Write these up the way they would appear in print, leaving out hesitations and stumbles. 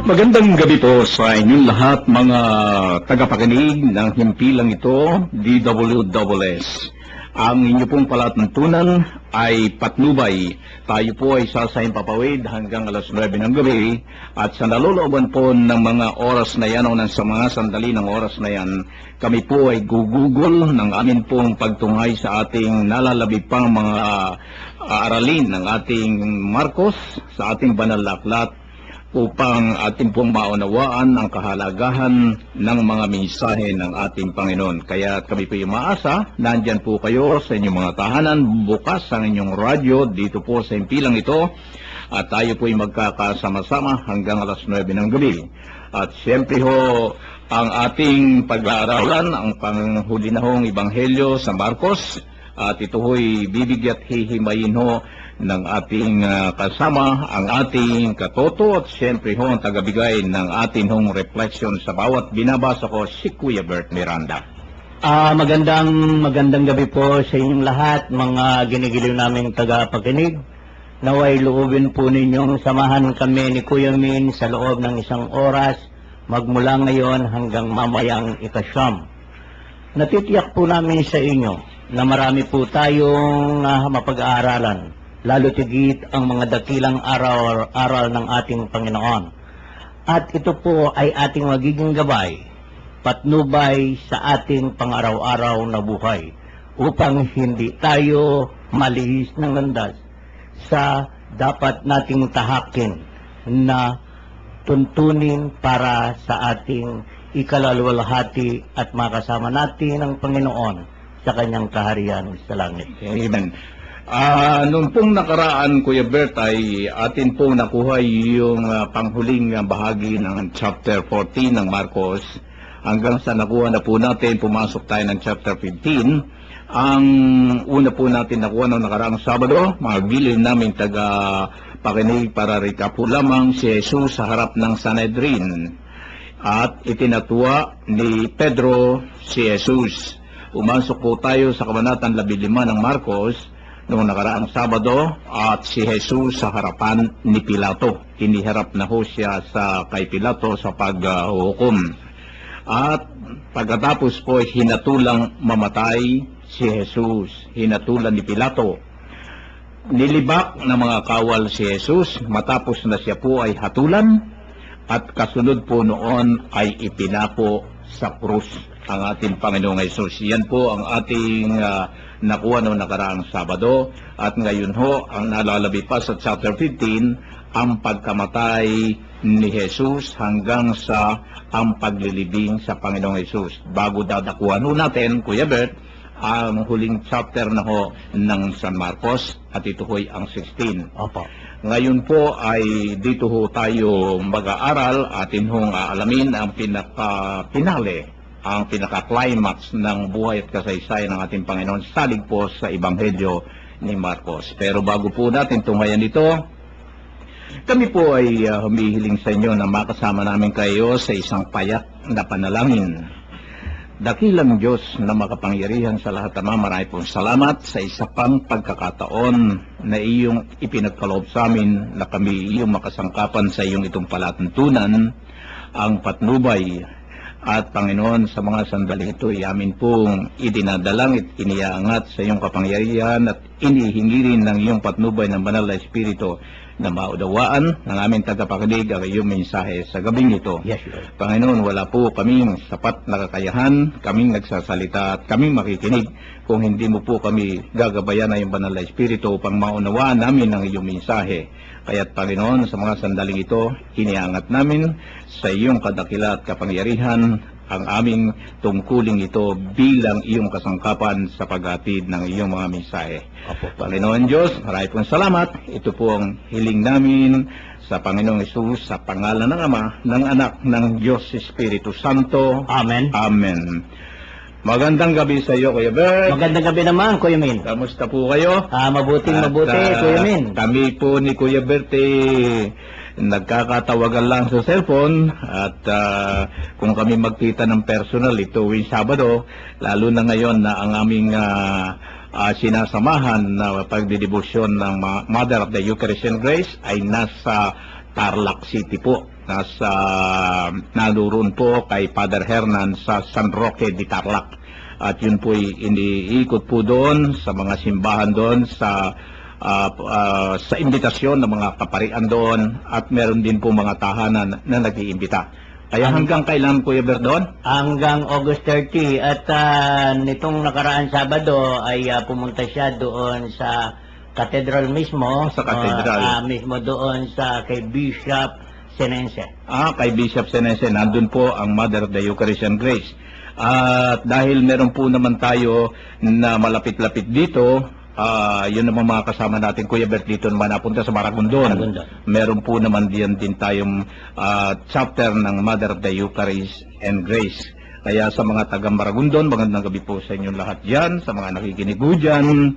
Magandang gabi po sa inyong lahat mga tagapakinig ng himpilang ito, DWSS. Ang inyo pong palatuntunan ay patnubay. Tayo po ay sasayang papawid hanggang alas 9 ng gabi at sa nalolooban po ng mga oras na yan o sa mga sandali ng oras na yan, kami po ay gugugol ng amin pong pagtungay sa ating nalalabi pang mga aralin ng ating Marcos sa ating banal na aklat upang ating pong maunawaan ang kahalagahan ng mga mensahe ng ating Panginoon. Kaya kami po yung maasa, nandyan po kayo sa inyong mga tahanan, bukas ang inyong radyo dito po sa himpilang ito, at tayo po yung magkakasama-sama hanggang alas 9 ng gabi. At siyempre ho, ang ating pag-aaralan, ang panghuli na hong Ebanghelyo sa Marcos, at ito ho'y bibigyan at hihimayin ho ng ating kasama, ang ating katoto at siyempre ho ang tagabigay ng ating hong reflection sa bawat binabasa ko, si Kuya Bert Miranda. Magandang gabi po sa inyong lahat, mga ginigiliw naming tagapakinig. Naway loobin po ninyong samahan kami ni Kuya Min sa loob ng 1 oras, magmula ngayon hanggang mamayang ika-siyam. Natitiyak po namin sa inyo na marami po tayong mapag-aaralan, lalo tigit ang mga dakilang aral ng ating Panginoon. At ito po ay ating magiging gabay, patnubay sa ating pang-araw-araw na buhay, upang hindi tayo malihis ng landas sa dapat nating tahakin na tuntunin para sa ating ikalalwalhati at makasama natin ang Panginoon sa kanyang kaharian sa langit. Amen. Noong pong nakaraan, Kuya Bert, ay atin pong nakuha yung panghuling bahagi ng chapter 14 ng Marcos. Hanggang sa nakuha na po natin, pumasok tayo ng chapter 15. Ang una po natin nakuha noong nakaraang Sabado, mga gilid namin taga-pakinig para recap po lamang si Jesus sa harap ng Sanhedrin. At itinatuwa ni Pedro si Jesus. Umasok po tayo sa kabanatang 15 ng Marcos noong nakaraang Sabado at si Jesus sa harapan ni Pilato. Iniharap na ho siya kay Pilato sa paghuhukom. At pagkatapos po hinatulang mamatay si Jesus. Hinatulan ni Pilato. Nilibak ng mga kawal si Jesus matapos na siya po ay hatulan at kasunod po noon ay ipinapo sa krus ang ating Panginoong Jesus. Yan po ang ating nakuha noong nakaraang Sabado. At ngayon ho, ang nalalabi pa sa chapter 15, ang pagkamatay ni Jesus hanggang sa ang paglilibing sa Panginoong Jesus. Bago dadakuhan ho natin, Kuya Bert, ang huling chapter na ho ng San Marcos, at ito ho'y ang 16. Opo. Ngayon po ay dito ho tayo mag-aaral, atin hong aalamin ang pinaka-pinale, ang pinaka-climax ng buhay at kasaysayan ng ating Panginoon salig po sa Ebanghelyo ni Marcos. Pero bago po natin tunghayan ito, kami po ay humihiling sa inyo na makasama namin kayo sa isang payak na panalangin. Dakilang Diyos na makapangyarihan sa lahat, Ama, marami pong salamat sa isa pang pagkakataon na iyong ipinagkaloob sa amin na kami iyong makasangkapan sa iyong itong palatuntunan, ang patnubay. At Panginoon, sa mga sandali ito, amin pong idinadalang at iniangat sa iyong kapangyarihan at inihingi rin ng iyong patnubay ng banal na Espiritu na maudawaan ng aming tagapakinig ang iyong mensahe sa gabing ito. Yes, Lord. Panginoon, wala po kaming sapat na kakayahan, kaming nagsasalita at kaming makikinig kung hindi mo po kami gagabayan ng iyong banal na Espiritu upang maunawaan namin ang iyong mensahe. Kaya't Panginoon, sa mga sandaling ito, iniangat namin sa iyong kadakila at kapangyarihan ang aming tungkuling ito bilang iyong kasangkapan sa paghatid ng iyong mga mensahe. Opo. Panginoon Diyos, marami pong salamat. Ito po ang hiling namin sa Panginoong Hesus, sa pangalan ng Ama, ng Anak, ng Diyos Espiritu Santo. Amen. Amen. Magandang gabi sa iyo, Kuya Bert. Magandang gabi naman, Kuya Min. Kamusta po kayo? Mabuti, Kuya Min. Kami po ni Kuya Bert nagkakatawagan lang sa cellphone at kung kami magkita ng personal ito tuwing Sabado, lalo na ngayon na ang aming sinasamahan na pagdidibusyon ng Mother of the Eucharistic Grace ay nasa Tarlac City po. naroon po kay Father Hernan sa San Roque de Tarlac. At yun po iniikot po doon sa mga simbahan doon sa imbitasyon ng mga kaparian doon, at meron din po mga tahanan na nag-iimbita. Kaya hanggang kailan, Kuya Bert, doon? Hanggang August 30. At nitong nakaraan Sabado ay pumunta siya doon sa Cathedral mismo. Sa Cathedral. Mismo doon sa kay Bishop Senense. Kay Bishop Senense, nandun po ang Mother of the Eucharist and Grace. At dahil meron po naman tayo na malapit-lapit dito, yun naman mga kasama natin, Kuya Bert, dito naman napunta sa Maragondon. Meron po naman din tayong chapter ng Mother of the Eucharist and Grace. Kaya sa mga taga Maragondon, magandang gabi po sa inyong lahat dyan, sa mga nakikinig po dyan.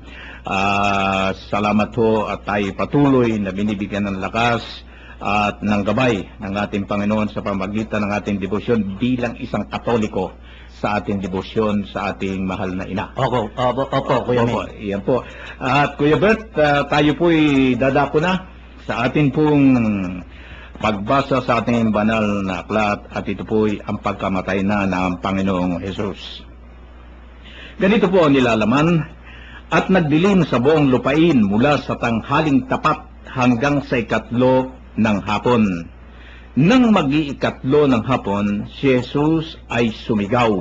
Salamat ho, at tayo patuloy na binibigyan ng lakas at ng gabay ng ating Panginoon sa pamagitan ng ating debosyon bilang isang Katoliko sa ating debosyon sa ating mahal na ina. Opo, Kuya Min. Iyan po. At Kuya Bert, tayo po'y dadako na sa ating pong pagbasa sa ating banal na aklat, at ito po'y ang pagkamatay na ng Panginoong Hesus. Ganito po ang nilalaman: at nagdilim sa buong lupain mula sa tanghaling tapat hanggang sa ikatlo ng hapon. Nang mag-iikatlo ng hapon, si Jesus ay sumigaw,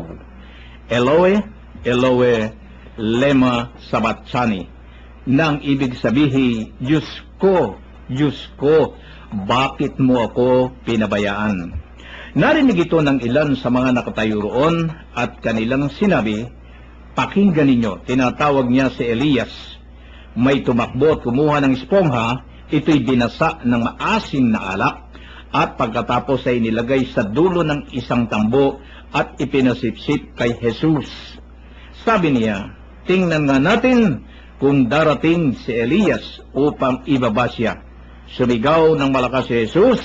Eloe, Eloe, lema sabachthani, nang ibig sabihin, Diyos ko, bakit mo ako pinabayaan? Narinig ito ng ilan sa mga nakatayo roon, at kanilang sinabi, pakinggan ninyo, tinatawag niya si Elias. May tumakbo at kumuha ng espongha, ito'y binasa ng maasim na alak, at pagkatapos ay nilagay sa dulo ng isang tambo at ipinasipsip kay Jesus. Sabi niya, tingnan nga natin kung darating si Elias upang ibaba siya. Sumigaw ng malakas si Jesus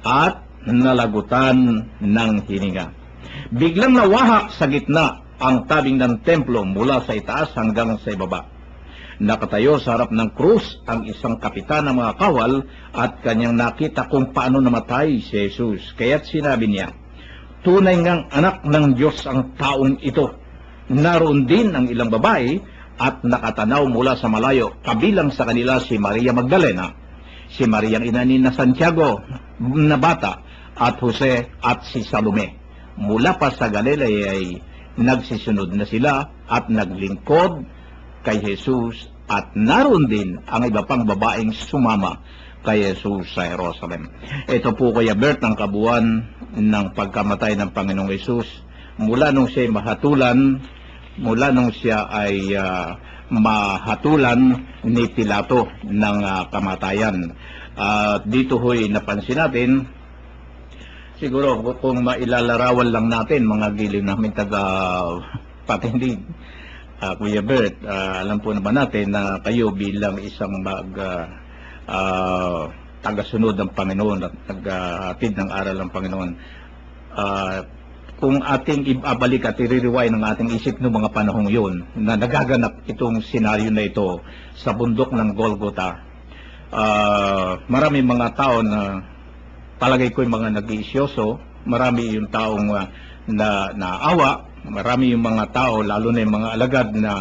at nalagutan ng hininga. Biglang nawahak sa gitna ang tabing ng templo mula sa itaas hanggang sa ibaba. Nakatayo sa harap ng krus ang isang kapitan ng mga kawal, at kanyang nakita kung paano namatay si Jesus. Kaya't sinabi niya, tunay ngang anak ng Diyos ang taong ito. Naroon din ang ilang babae at nakatanaw mula sa malayo, kabilang sa kanila si Maria Magdalena, si Maria ang ina ni Santiago na bata, at Jose at si Salome. Mula pa sa Galilea ay nagsisunod na sila at naglingkod kay Jesus, at naroon din ang iba pang babaeng sumama kay Jesus sa Jerusalem. Ito po, Kuya Bert, ang kabuuan ng pagkamatay ng Panginoong Jesus mula nung siya ay mahatulan ni Pilato ng kamatayan. Dito ho'y napansin natin, siguro kung mailalarawan lang natin, mga giliw namin taga-patindig, Kuya Bert, alam po naman natin na kayo bilang isang tagasunod ng Panginoon at naghatid ng aral ng Panginoon, kung ating ibabalik at iririway ng ating isip ng mga panahong yun na nagaganap itong senaryo na ito sa bundok ng Golgotha, marami mga tao na palagay ko'y mga nag-iisyoso, marami yung taong naawa, marami yung mga tao, lalo na yung mga alagad na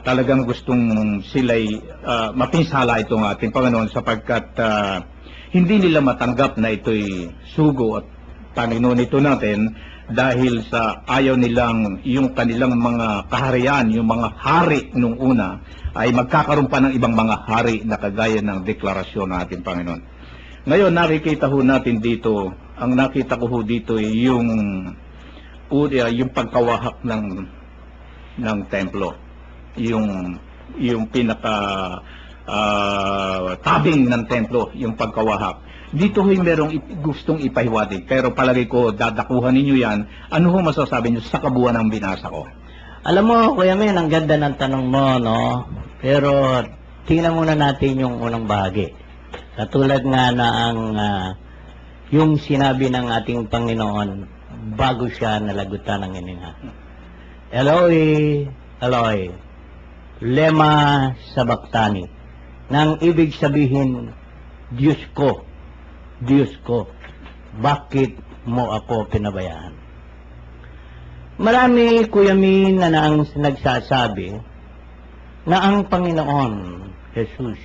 talagang gustong sila'y mapinsala itong ating Panginoon, sapagkat hindi nila matanggap na ito'y sugo at Panginoon ito natin, dahil sa ayaw nilang yung kanilang mga kaharian, yung mga hari nung una, ay magkakaroon pa ng ibang mga hari na kagaya ng deklarasyon ng ating Panginoon. Ngayon, nakikita ho natin dito, ang nakita ko ho dito ay yung pagkawahak ng templo, yung pinaka tabing ng templo, yung pagkawahak. Dito ho'y merong gustong ipahiwatig, pero palagay ko dadakuhan ninyo yan. Ano ho masasabi niyo sa kabuuan ng binasa ko? Alam mo, Kuya Men, ang ganda ng tanong mo, no? Pero tingnan muna natin yung unang bahagi. Katulad nga na yung sinabi ng ating Panginoon bago siya nalagutan ng hininga. Eloi, Eloi, lema sabachthani, nang ibig sabihin, Diyos ko, bakit mo ako pinabayaan? Marami, Kuya Min, na nagsasabi na ang Panginoon, Jesus,